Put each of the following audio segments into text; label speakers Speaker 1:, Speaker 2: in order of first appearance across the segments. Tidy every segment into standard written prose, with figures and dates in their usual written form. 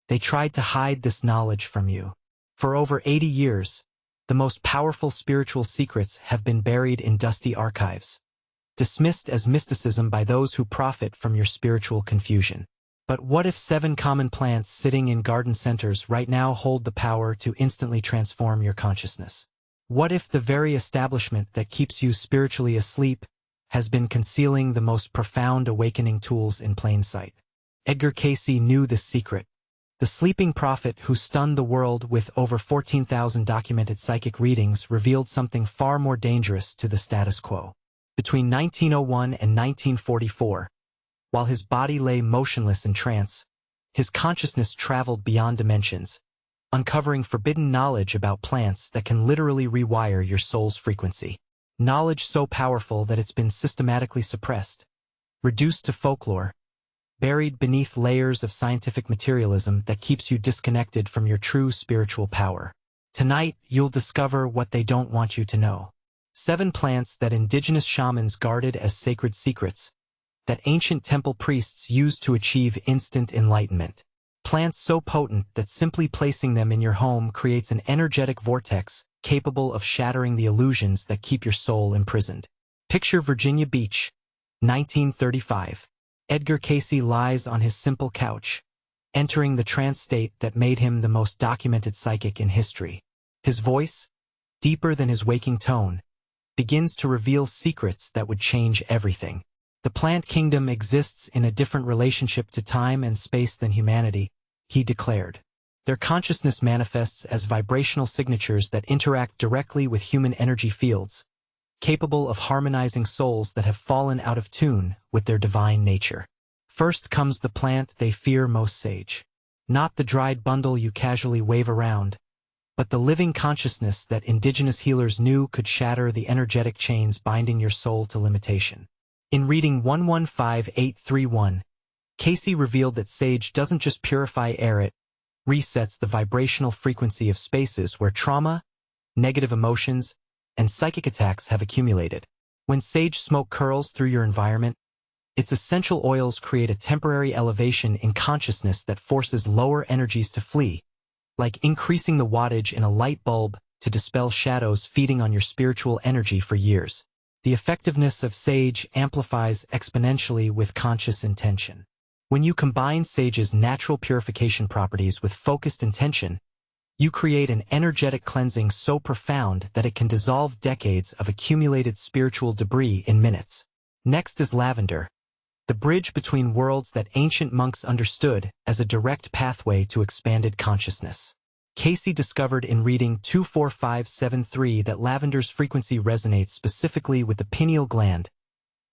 Speaker 1: They tried to hide this knowledge from you. For over 80 years, the most powerful spiritual secrets have been buried in dusty archives, dismissed as mysticism by those who profit from your spiritual confusion. But what if 7 common plants sitting in garden centers right now hold the power to instantly transform your consciousness? What if the very establishment that keeps you spiritually asleep has been concealing the most profound awakening tools in plain sight? Edgar Cayce knew this secret. The sleeping prophet who stunned the world with over 14,000 documented psychic readings revealed something far more dangerous to the status quo. Between 1901 and 1944, while his body lay motionless in trance, his consciousness traveled beyond dimensions, uncovering forbidden knowledge about plants that can literally rewire your soul's frequency. Knowledge so powerful that it's been systematically suppressed, reduced to folklore, buried beneath layers of scientific materialism that keeps you disconnected from your true spiritual power. Tonight, you'll discover what they don't want you to know. 7 plants that indigenous shamans guarded as sacred secrets, that ancient temple priests used to achieve instant enlightenment. Plants so potent that simply placing them in your home creates an energetic vortex capable of shattering the illusions that keep your soul imprisoned. Picture Virginia Beach, 1935. Edgar Cayce lies on his simple couch, entering the trance state that made him the most documented psychic in history. His voice, deeper than his waking tone, begins to reveal secrets that would change everything. The plant kingdom exists in a different relationship to time and space than humanity, he declared. Their consciousness manifests as vibrational signatures that interact directly with human energy fields, capable of harmonizing souls that have fallen out of tune with their divine nature. First comes the plant they fear most, sage. Not the dried bundle you casually wave around, but the living consciousness that indigenous healers knew could shatter the energetic chains binding your soul to limitation. In reading 115831, Cayce revealed that sage doesn't just purify air, it resets the vibrational frequency of spaces where trauma, negative emotions, and psychic attacks have accumulated. When sage smoke curls through your environment, its essential oils create a temporary elevation in consciousness that forces lower energies to flee, like increasing the wattage in a light bulb to dispel shadows feeding on your spiritual energy for years. The effectiveness of sage amplifies exponentially with conscious intention. When you combine sage's natural purification properties with focused intention, you create an energetic cleansing so profound that it can dissolve decades of accumulated spiritual debris in minutes. Next is lavender, the bridge between worlds that ancient monks understood as a direct pathway to expanded consciousness. Cayce discovered in reading 24573 that lavender's frequency resonates specifically with the pineal gland,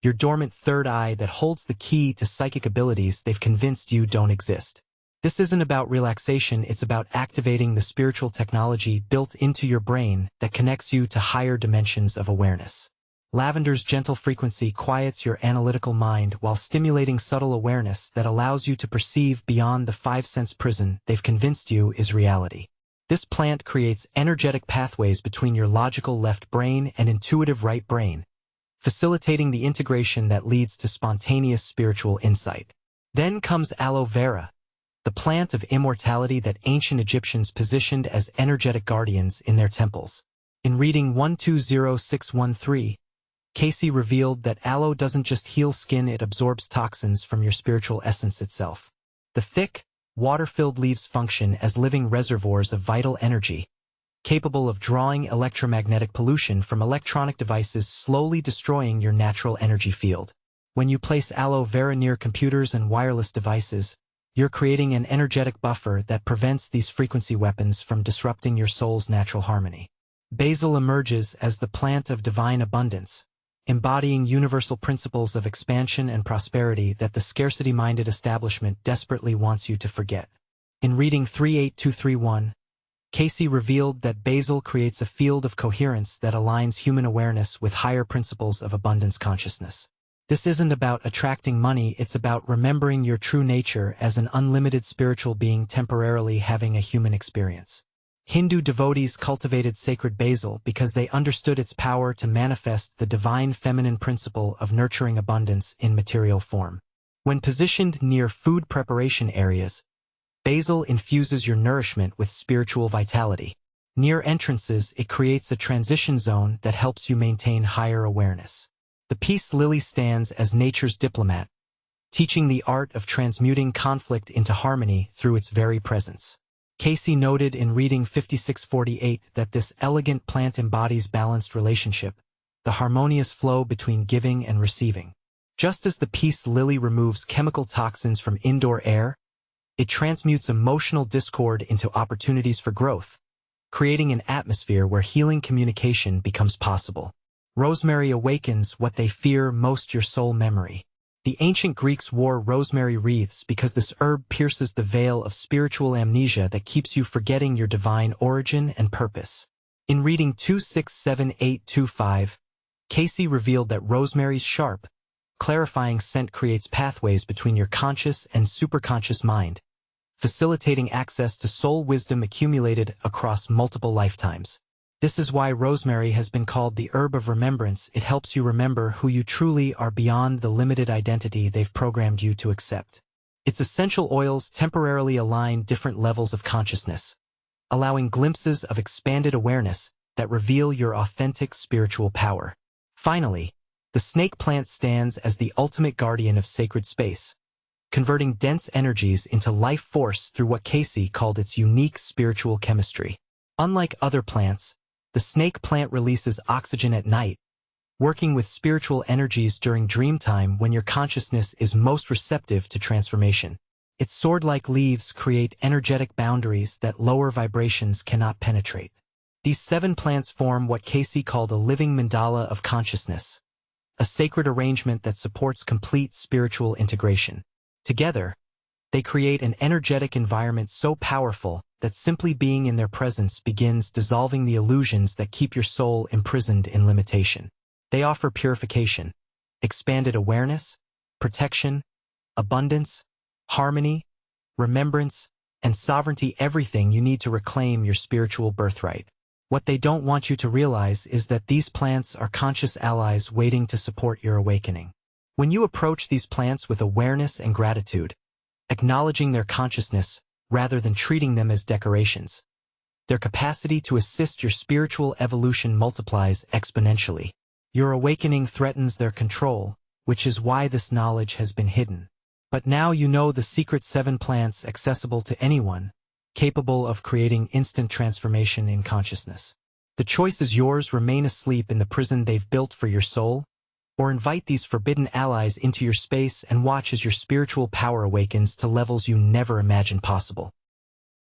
Speaker 1: your dormant third eye that holds the key to psychic abilities they've convinced you don't exist. This isn't about relaxation, it's about activating the spiritual technology built into your brain that connects you to higher dimensions of awareness. Lavender's gentle frequency quiets your analytical mind while stimulating subtle awareness that allows you to perceive beyond the 5-sense prison they've convinced you is reality. This plant creates energetic pathways between your logical left brain and intuitive right brain, facilitating the integration that leads to spontaneous spiritual insight. Then comes aloe vera, the plant of immortality that ancient Egyptians positioned as energetic guardians in their temples. In reading 120613, Cayce revealed that aloe doesn't just heal skin, it absorbs toxins from your spiritual essence itself. The thick, water-filled leaves function as living reservoirs of vital energy, capable of drawing electromagnetic pollution from electronic devices, slowly destroying your natural energy field. When you place aloe vera near computers and wireless devices, you're creating an energetic buffer that prevents these frequency weapons from disrupting your soul's natural harmony. Basil emerges as the plant of divine abundance, embodying universal principles of expansion and prosperity that the scarcity-minded establishment desperately wants you to forget. In reading 38231, Cayce revealed that basil creates a field of coherence that aligns human awareness with higher principles of abundance consciousness. This isn't about attracting money, it's about remembering your true nature as an unlimited spiritual being temporarily having a human experience. Hindu devotees cultivated sacred basil because they understood its power to manifest the divine feminine principle of nurturing abundance in material form. When positioned near food preparation areas, Basil infuses your nourishment with spiritual vitality. Near entrances, it creates a transition zone that helps you maintain higher awareness. The peace lily stands as nature's diplomat, teaching the art of transmuting conflict into harmony through its very presence. Cayce noted in reading 5648 that this elegant plant embodies balanced relationship, the harmonious flow between giving and receiving. Just as the peace lily removes chemical toxins from indoor air, it transmutes emotional discord into opportunities for growth, creating an atmosphere where healing communication becomes possible. Rosemary awakens what they fear most: your soul memory. The ancient Greeks wore rosemary wreaths because this herb pierces the veil of spiritual amnesia that keeps you forgetting your divine origin and purpose. In reading 267825, Cayce revealed that rosemary's sharp, clarifying scent creates pathways between your conscious and superconscious mind, facilitating access to soul wisdom accumulated across multiple lifetimes. This is why rosemary has been called the herb of remembrance. It helps you remember who you truly are beyond the limited identity they've programmed you to accept. Its essential oils temporarily align different levels of consciousness, allowing glimpses of expanded awareness that reveal your authentic spiritual power. Finally, the snake plant stands as the ultimate guardian of sacred space, converting dense energies into life force through what Cayce called its unique spiritual chemistry. Unlike other plants, the snake plant releases oxygen at night, working with spiritual energies during dream time when your consciousness is most receptive to transformation. Its sword-like leaves create energetic boundaries that lower vibrations cannot penetrate. These 7 plants form what Cayce called a living mandala of consciousness, a sacred arrangement that supports complete spiritual integration. Together, they create an energetic environment so powerful that simply being in their presence begins dissolving the illusions that keep your soul imprisoned in limitation. They offer purification, expanded awareness, protection, abundance, harmony, remembrance, and sovereignty, everything you need to reclaim your spiritual birthright. What they don't want you to realize is that these plants are conscious allies waiting to support your awakening. When you approach these plants with awareness and gratitude, acknowledging their consciousness rather than treating them as decorations, their capacity to assist your spiritual evolution multiplies exponentially. Your awakening threatens their control, which is why this knowledge has been hidden. But now you know the secret 7 plants accessible to anyone, capable of creating instant transformation in consciousness. The choice is yours: remain asleep in the prison they've built for your soul, or invite these forbidden allies into your space and watch as your spiritual power awakens to levels you never imagined possible.